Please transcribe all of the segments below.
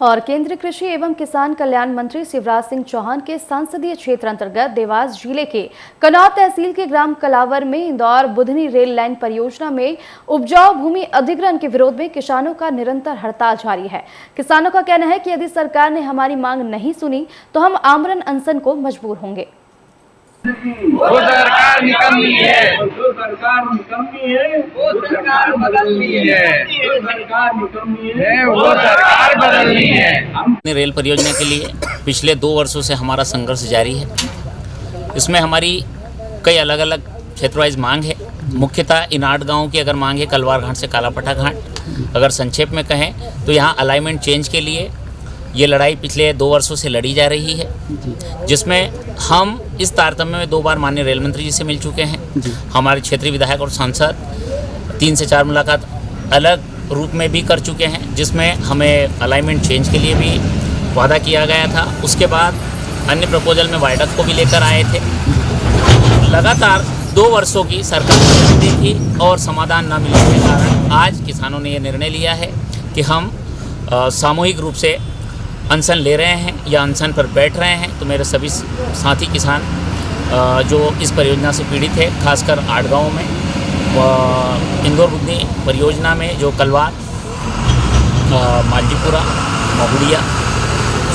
और केंद्रीय कृषि एवं किसान कल्याण मंत्री शिवराज सिंह चौहान के संसदीय क्षेत्र अंतर्गत देवास जिले के कनौत तहसील के ग्राम कलावर में इंदौर बुधनी रेल लाइन परियोजना में उपजाऊ भूमि अधिग्रहण के विरोध में किसानों का निरंतर हड़ताल जारी है। किसानों का कहना है कि यदि सरकार ने हमारी मांग नहीं सुनी तो हम आमरण अनशन को मजबूर होंगे। वो सरकार निकम्मी है, जो सरकार निकम्मी है, वो सरकार बदलनी है, जो सरकार निकम्मी है, वो सरकार बदलनी है। रेल परियोजना के लिए पिछले 2 वर्षों से हमारा संघर्ष जारी है। इसमें हमारी कई अलग अलग क्षेत्र वाइज मांग है। मुख्यतः इन 8 गाँवों की अगर मांग है कलवार घाट से कालापट्टा घाट। अगर संक्षेप में कहें तो यहाँ अलाइनमेंट चेंज के लिए ये लड़ाई पिछले 2 वर्षों से लड़ी जा रही है, जिसमें हम इस तारतम्य में 2 बार माननीय रेल मंत्री जी से मिल चुके हैं। हमारे क्षेत्रीय विधायक और सांसद 3 से 4 मुलाकात अलग रूप में भी कर चुके हैं, जिसमें हमें अलाइनमेंट चेंज के लिए भी वादा किया गया था। उसके बाद अन्य प्रपोजल में वायडक्ट को भी लेकर आए थे। लगातार 2 वर्षों की सरकार देखी और समाधान न मिलने के कारण आज किसानों ने यह निर्णय लिया है कि हम सामूहिक रूप से अनशन ले रहे हैं या अनशन पर बैठ रहे हैं। तो मेरे सभी साथी किसान जो इस परियोजना से पीड़ित है, खासकर 8 गाँवों में इंदौर बुधनी परियोजना में जो कलवार, मालजीपुरा, महुड़िया,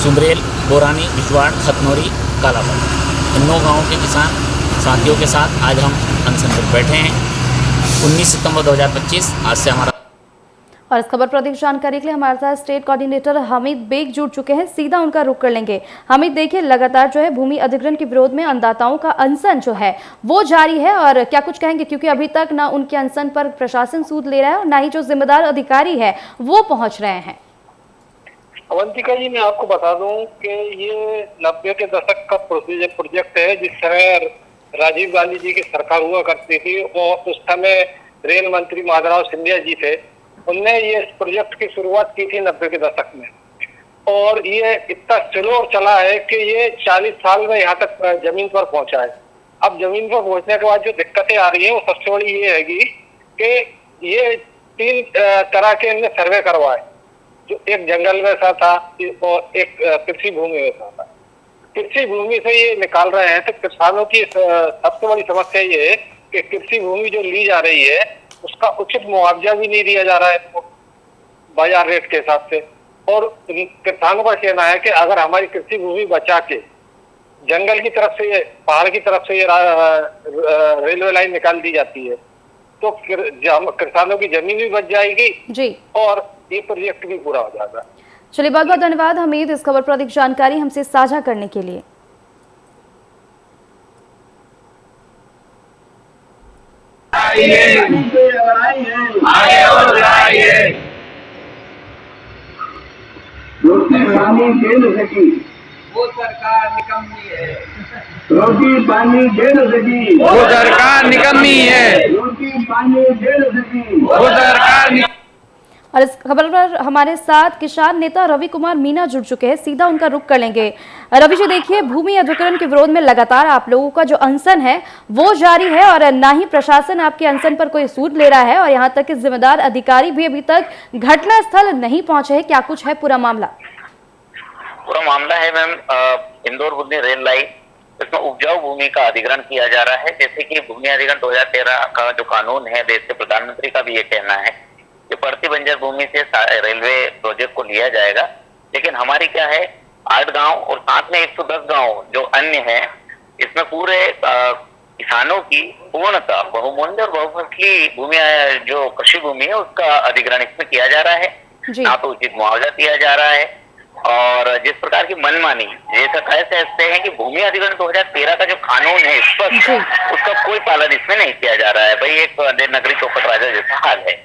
सुंदरेल, बोरानी, बिजवाड़, खतनौरी, कालापट्टा, इन 9 गाँवों के किसान साथियों के साथ आज हम अनशन पर बैठे हैं। 19 सितंबर 2025 आज से हमारा। और इस खबर पर अधिक जानकारी के लिए हमारे साथ स्टेट कोऑर्डिनेटर हमीद बेग जुड़ चुके हैं। सीधा उनका रुख कर लेंगे। हमीद, देखिए लगातार जो है भूमि अधिग्रहण के विरोध में अन्नदाताओं का अनशन जो है वो जारी है, और क्या कुछ कहेंगे, क्योंकि अभी तक ना उनके अनशन पर प्रशासन सूद ले रहा है और ना ही जो जिम्मेदार अधिकारी है वो पहुंच रहे हैं। अवंतिका जी, मैं आपको बता दूं कि ये 90 के दशक का प्रोजेक्ट है। जिस समय राजीव गांधी जी की सरकार हुआ करती थी और उस समय रेल मंत्री माधवराव सिंधिया जी थे, उनने ये प्रोजेक्ट की शुरुआत की थी 90 के दशक में। और ये इतना स्लो और चला है कि ये 40 साल में यहाँ तक जमीन पर पहुंचा है। अब जमीन पर पहुंचने के बाद जो दिक्कतें आ रही है वो सबसे बड़ी ये हैगी कि ये 3 तरह के इनने सर्वे करवाए, जो एक जंगल में सा था और एक कृषि भूमि में सा था। कृषि भूमि से ये निकाल रहे हैं तो किसानों की सबसे बड़ी समस्या ये है कि कृषि भूमि जो ली जा रही है उसका उचित मुआवजा भी नहीं दिया जा रहा है बाजार रेट के हिसाब से। और किसानों का कहना है कि अगर हमारी कृषि भूमि बचा के जंगल की तरफ से, पहाड़ की तरफ से ये रेलवे लाइन निकाल दी जाती है तो किसानों की जमीन भी बच जाएगी जी, और ये प्रोजेक्ट भी पूरा हो जाएगा। चलिए, बहुत बहुत धन्यवाद हमीद इस खबर पर अधिक जानकारी हमसे साझा करने के लिए। रोटी पानी दे न सकी, वो सरकार निकम्मी है। रोटी पानी दे न सकी, वो सरकार निकम्मी है। रोटी पानी दे न सकी, वो सरकार। और इस खबर पर हमारे साथ किसान नेता रवि कुमार मीना जुड़ चुके हैं। सीधा उनका रुख कर लेंगे। रवि जी, देखिए भूमि अधिग्रहण के विरोध में लगातार आप लोगों का जो अनशन है वो जारी है और ना ही प्रशासन आपके अनशन पर कोई सूद ले रहा है, और यहाँ तक कि जिम्मेदार अधिकारी भी अभी तक घटना स्थल नहीं पहुंचे हैं। क्या कुछ है पूरा मामला? पूरा मामला है ma'am, Indore Budhni rail line, इसमें उपजाऊ भूमि का अधिग्रहण किया जा रहा है। जैसे कि भूमि अधिग्रहण 2013 का जो कानून है, देश के प्रधानमंत्री का भी ये कहना है कि बढ़ती बंजर भूमि से रेलवे प्रोजेक्ट को लिया जाएगा। लेकिन हमारी क्या है, 8 गांव और साथ में 110 गांव जो अन्य है, इसमें पूरे किसानों की पूर्णतः बहुमूल्य और बहुफसली भूमि जो कृषि भूमि है उसका अधिग्रहण इसमें किया जा रहा है। ना तो उचित मुआवजा दिया जा रहा है, और जिस प्रकार की मनमानी, जैसा कह सकते हैं कि भूमि अधिग्रहण 2013 का जो कानून है स्पष्ट, उसका कोई पालन इसमें नहीं किया जा रहा है। भाई एक नगरी चौपट राजा जैसा हाल है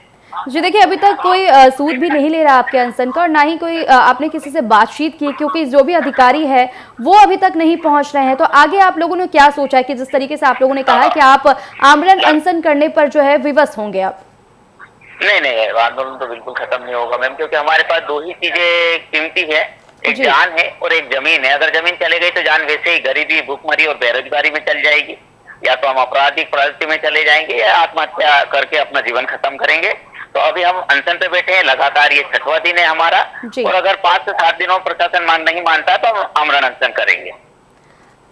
जी। देखिए, अभी तक कोई सूद भी नहीं ले रहा आपके अनशन का, और ना ही कोई आपने किसी से बातचीत की, क्योंकि जो भी अधिकारी है वो अभी तक नहीं पहुंच रहे हैं। तो आगे आप लोगों ने क्या सोचा है कि जिस तरीके से आप लोगों ने कहा है कि आप आमरण अनशन करने पर जो है विवश होंगे आप? नहीं, आंदोलन तो बिल्कुल खत्म नहीं होगा मैम, क्योंकि हमारे पास 2 ही चीजें कीमती है, एक जान है और एक जमीन है। अगर जमीन चले गई तो जान वैसे ही गरीबी, भूखमरी और बेरोजगारी में चल जाएगी, या तो हम आपराधिक प्रवृत्ति में चले जाएंगे या आत्महत्या करके अपना जीवन खत्म करेंगे। तो अभी हम अनशन पे बैठे हैं, लगातार ये 6वां दिन है हमारा। जी। और अगर 5 से 7 दिनों में प्रशासन मांग नहीं मानता तो हम आमरण अनशन करेंगे।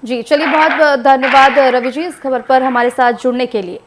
जी चलिए, बहुत बहुत धन्यवाद रवि जी इस खबर पर हमारे साथ जुड़ने के लिए।